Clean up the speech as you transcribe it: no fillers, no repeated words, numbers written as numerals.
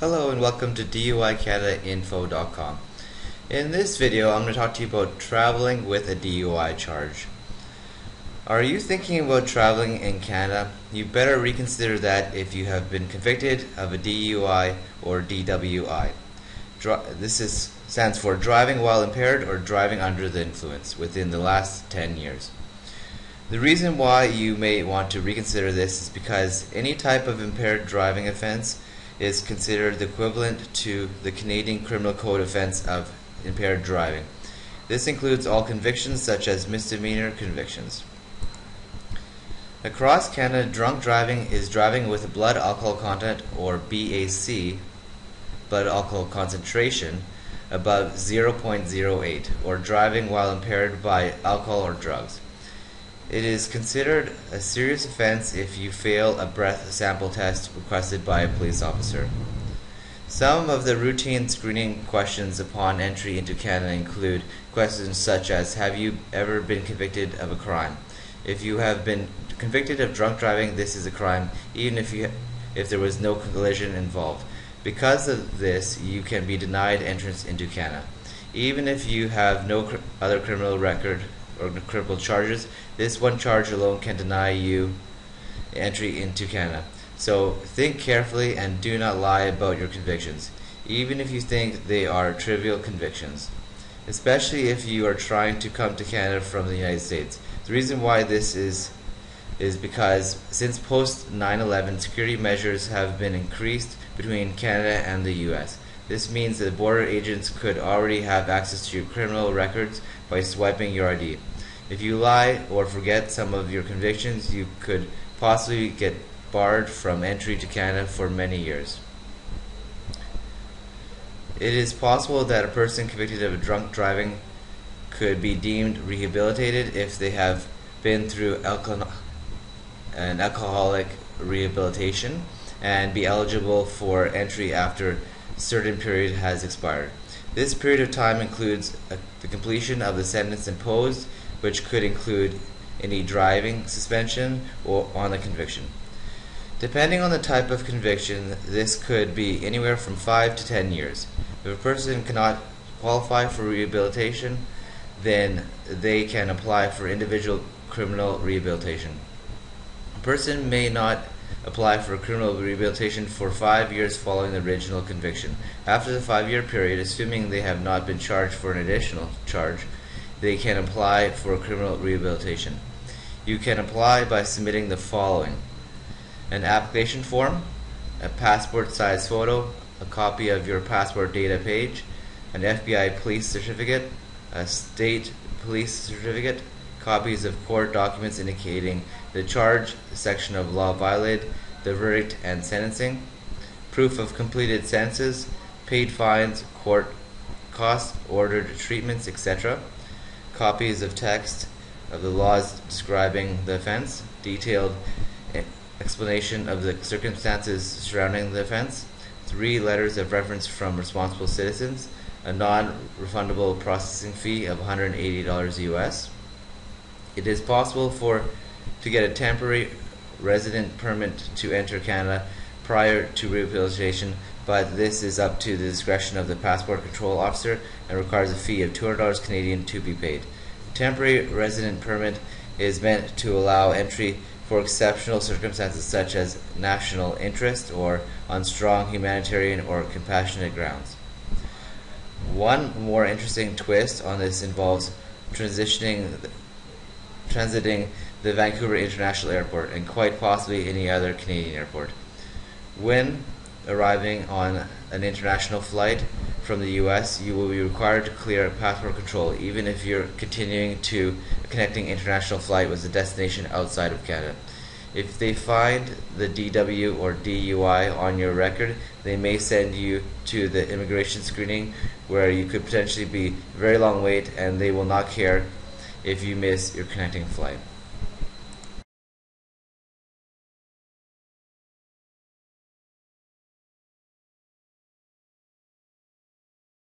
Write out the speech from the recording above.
Hello and welcome to DUICanadaInfo.com. In this video, I'm going to talk to you about traveling with a DUI charge. Are you thinking about traveling in Canada? You better reconsider that if you have been convicted of a DUI or DWI. This stands for driving while impaired or driving under the influence within the last 10 years. The reason why you may want to reconsider this is because any type of impaired driving offense is considered the equivalent to the Canadian Criminal Code offense of impaired driving. This includes all convictions such as misdemeanor convictions. Across Canada, drunk driving is driving with a blood alcohol content, or BAC, blood alcohol concentration, above 0.08, or driving while impaired by alcohol or drugs. It is considered a serious offense if you fail a breath sample test requested by a police officer. Some of the routine screening questions upon entry into Canada include questions such as, have you ever been convicted of a crime? If you have been convicted of drunk driving, this is a crime, even if there was no collision involved. Because of this, you can be denied entrance into Canada. Even if you have no other criminal record or criminal charges, this one charge alone can deny you entry into Canada. So think carefully and do not lie about your convictions, even if you think they are trivial convictions, especially if you are trying to come to Canada from the United States. The reason why this is because since post 9/11, security measures have been increased between Canada and the US. This means that border agents could already have access to your criminal records by swiping your ID. If you lie or forget some of your convictions, you could possibly get barred from entry to Canada for many years. It is possible that a person convicted of drunk driving could be deemed rehabilitated if they have been through an alcoholic rehabilitation and be eligible for entry after a certain period has expired. This period of time includes the completion of the sentence imposed, which could include any driving suspension or on the conviction. Depending on the type of conviction, this could be anywhere from 5 to 10 years. If a person cannot qualify for rehabilitation, then they can apply for individual criminal rehabilitation. A person may not apply for criminal rehabilitation for 5 years following the original conviction. After the 5-year period, assuming they have not been charged for an additional charge, they can apply for criminal rehabilitation. You can apply by submitting the following: an application form, a passport size photo, a copy of your passport data page, an FBI police certificate, a state police certificate, copies of court documents indicating the charge, the section of law violated, the verdict and sentencing, proof of completed sentences, paid fines, court costs, ordered treatments, etc., copies of text of the laws describing the offense, detailed explanation of the circumstances surrounding the offense, 3 letters of reference from responsible citizens, a non-refundable processing fee of $180 US. It is possible to get a temporary resident permit to enter Canada prior to rehabilitation, but this is up to the discretion of the passport control officer and requires a fee of $200 Canadian to be paid. A temporary resident permit is meant to allow entry for exceptional circumstances such as national interest or on strong humanitarian or compassionate grounds. One more interesting twist on this involves transiting the Vancouver International Airport and quite possibly any other Canadian airport. When arriving on an international flight from the US, you will be required to clear passport control even if you're continuing to a connecting international flight with a destination outside of Canada. If they find the DW or DUI on your record, they may send you to the immigration screening, where you could potentially be a very long wait, and they will not care if you miss your connecting flight.